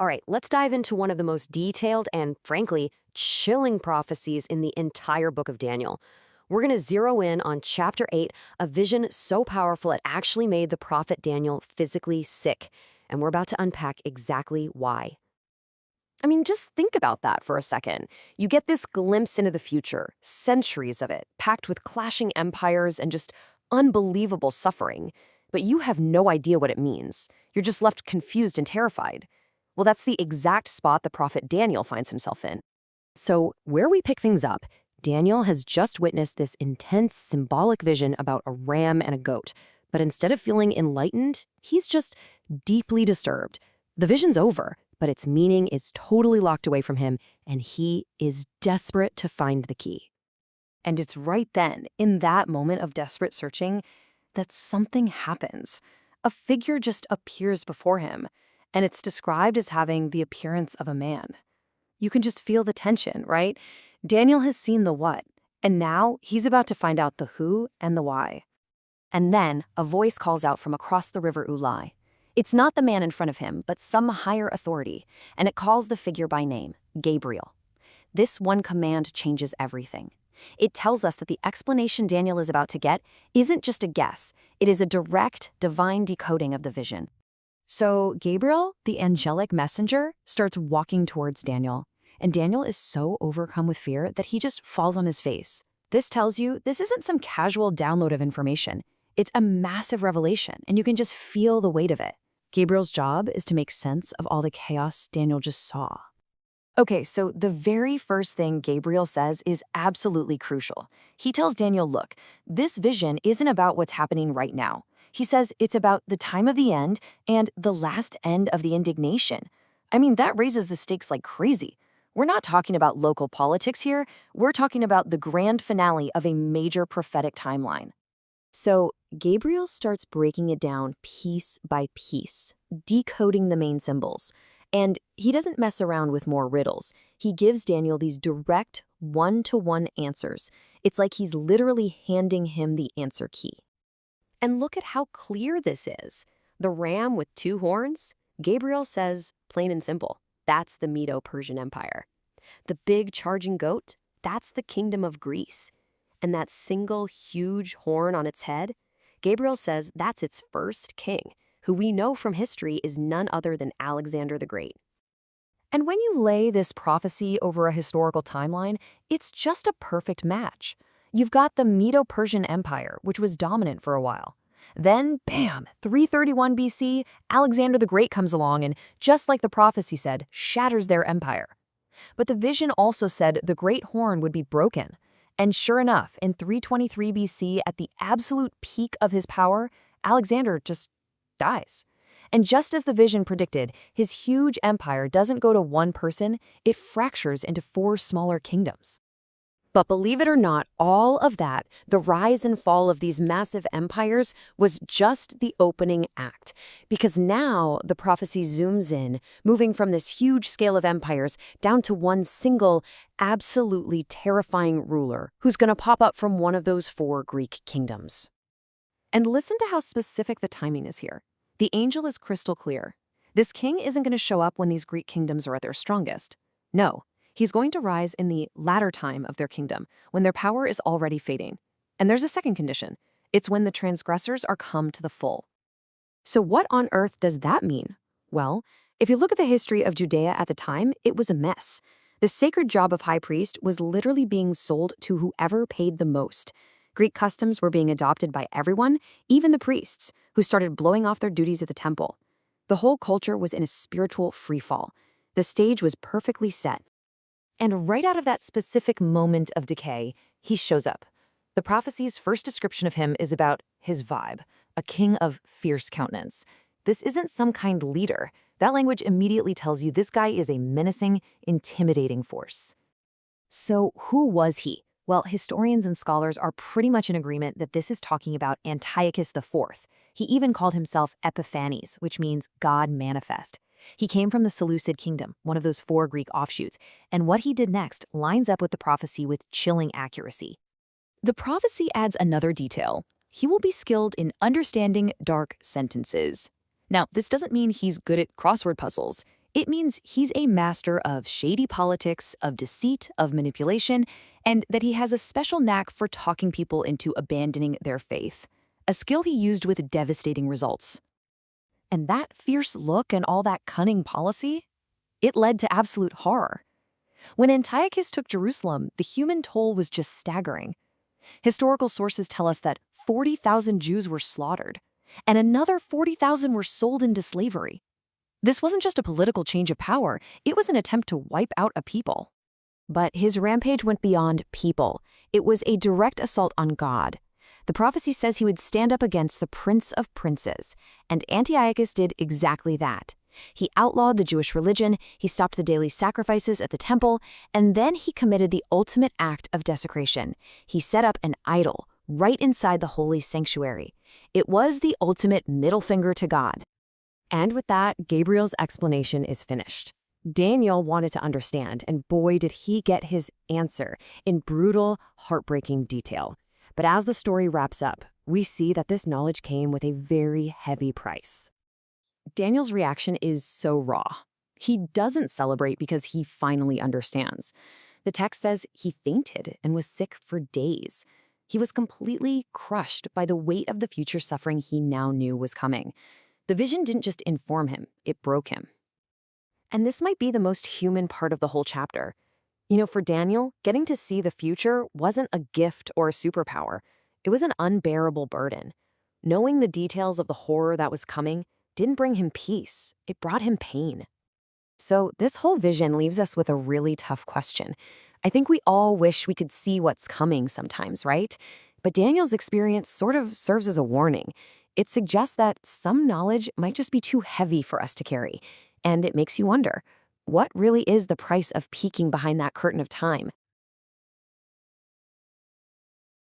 All right, let's dive into one of the most detailed and, frankly, chilling prophecies in the entire book of Daniel. We're going to zero in on chapter 8, a vision so powerful it actually made the prophet Daniel physically sick. And we're about to unpack exactly why. I mean, just think about that for a second. You get this glimpse into the future, centuries of it, packed with clashing empires and just unbelievable suffering. But you have no idea what it means. You're just left confused and terrified. Well, that's the exact spot the prophet Daniel finds himself in. So, where we pick things up, Daniel has just witnessed this intense symbolic vision about a ram and a goat. But instead of feeling enlightened, he's just deeply disturbed. The vision's over, but its meaning is totally locked away from him, and he is desperate to find the key. And it's right then, in that moment of desperate searching, that something happens. A figure just appears before him, and it's described as having the appearance of a man. You can just feel the tension, right? Daniel has seen the what, and now he's about to find out the who and the why. And then a voice calls out from across the river Ulai. It's not the man in front of him, but some higher authority, and it calls the figure by name, Gabriel. This one command changes everything. It tells us that the explanation Daniel is about to get isn't just a guess, it is a direct, divine decoding of the vision. So Gabriel, the angelic messenger, starts walking towards Daniel, and Daniel is so overcome with fear that he just falls on his face. This tells you this isn't some casual download of information. It's a massive revelation, and you can just feel the weight of it. Gabriel's job is to make sense of all the chaos Daniel just saw. Okay, so the very first thing Gabriel says is absolutely crucial. He tells Daniel, look, this vision isn't about what's happening right now. He says it's about the time of the end and the last end of the indignation. I mean, that raises the stakes like crazy. We're not talking about local politics here. We're talking about the grand finale of a major prophetic timeline. So Gabriel starts breaking it down piece by piece, decoding the main symbols. And he doesn't mess around with more riddles. He gives Daniel these direct, one-to-one answers. It's like he's literally handing him the answer key. And look at how clear this is. The ram with 2 horns? Gabriel says, plain and simple, that's the Medo-Persian Empire. The big charging goat? That's the kingdom of Greece. And that single huge horn on its head? Gabriel says that's its first king, who we know from history is none other than Alexander the Great. And when you lay this prophecy over a historical timeline, it's just a perfect match. You've got the Medo-Persian Empire, which was dominant for a while. Then, bam, 331 BC, Alexander the Great comes along and, just like the prophecy said, shatters their empire. But the vision also said the great horn would be broken. And sure enough, in 323 BC, at the absolute peak of his power, Alexander just dies. And just as the vision predicted, his huge empire doesn't go to one person, it fractures into 4 smaller kingdoms. But believe it or not, all of that, the rise and fall of these massive empires, was just the opening act. Because now the prophecy zooms in, moving from this huge scale of empires down to one single, absolutely terrifying ruler who's going to pop up from one of those 4 Greek kingdoms. And listen to how specific the timing is here. The angel is crystal clear. This king isn't going to show up when these Greek kingdoms are at their strongest. No. He's going to rise in the latter time of their kingdom, when their power is already fading. And there's a second condition. It's when the transgressors are come to the full. So what on earth does that mean? Well, if you look at the history of Judea at the time, it was a mess. The sacred job of high priest was literally being sold to whoever paid the most. Greek customs were being adopted by everyone, even the priests, who started blowing off their duties at the temple. The whole culture was in a spiritual freefall. The stage was perfectly set. And right out of that specific moment of decay, he shows up. The prophecy's first description of him is about his vibe, a king of fierce countenance. This isn't some kind leader. That language immediately tells you this guy is a menacing, intimidating force. So who was he? Well, historians and scholars are pretty much in agreement that this is talking about Antiochus IV. He even called himself Epiphanes, which means God manifest. He came from the Seleucid kingdom, one of those 4 Greek offshoots, and what he did next lines up with the prophecy with chilling accuracy. The prophecy adds another detail. He will be skilled in understanding dark sentences. Now, this doesn't mean he's good at crossword puzzles. It means he's a master of shady politics, of deceit, of manipulation, and that he has a special knack for talking people into abandoning their faith, a skill he used with devastating results. And that fierce look and all that cunning policy, it led to absolute horror. When Antiochus took Jerusalem, the human toll was just staggering. Historical sources tell us that 40,000 Jews were slaughtered, and another 40,000 were sold into slavery. This wasn't just a political change of power, it was an attempt to wipe out a people. But his rampage went beyond people. It was a direct assault on God. The prophecy says he would stand up against the Prince of Princes, and Antiochus did exactly that. He outlawed the Jewish religion, he stopped the daily sacrifices at the temple, and then he committed the ultimate act of desecration. He set up an idol right inside the holy sanctuary. It was the ultimate middle finger to God. And with that, Gabriel's explanation is finished. Daniel wanted to understand, and boy, did he get his answer in brutal, heartbreaking detail. But as the story wraps up, we see that this knowledge came with a very heavy price. Daniel's reaction is so raw. He doesn't celebrate because he finally understands. The text says he fainted and was sick for days. He was completely crushed by the weight of the future suffering he now knew was coming. The vision didn't just inform him, it broke him. And this might be the most human part of the whole chapter. For Daniel, getting to see the future wasn't a gift or a superpower. It was an unbearable burden. Knowing the details of the horror that was coming didn't bring him peace. It brought him pain. So this whole vision leaves us with a really tough question. I think we all wish we could see what's coming sometimes, right? But Daniel's experience sort of serves as a warning. It suggests that some knowledge might just be too heavy for us to carry. And it makes you wonder, what really is the price of peeking behind that curtain of time?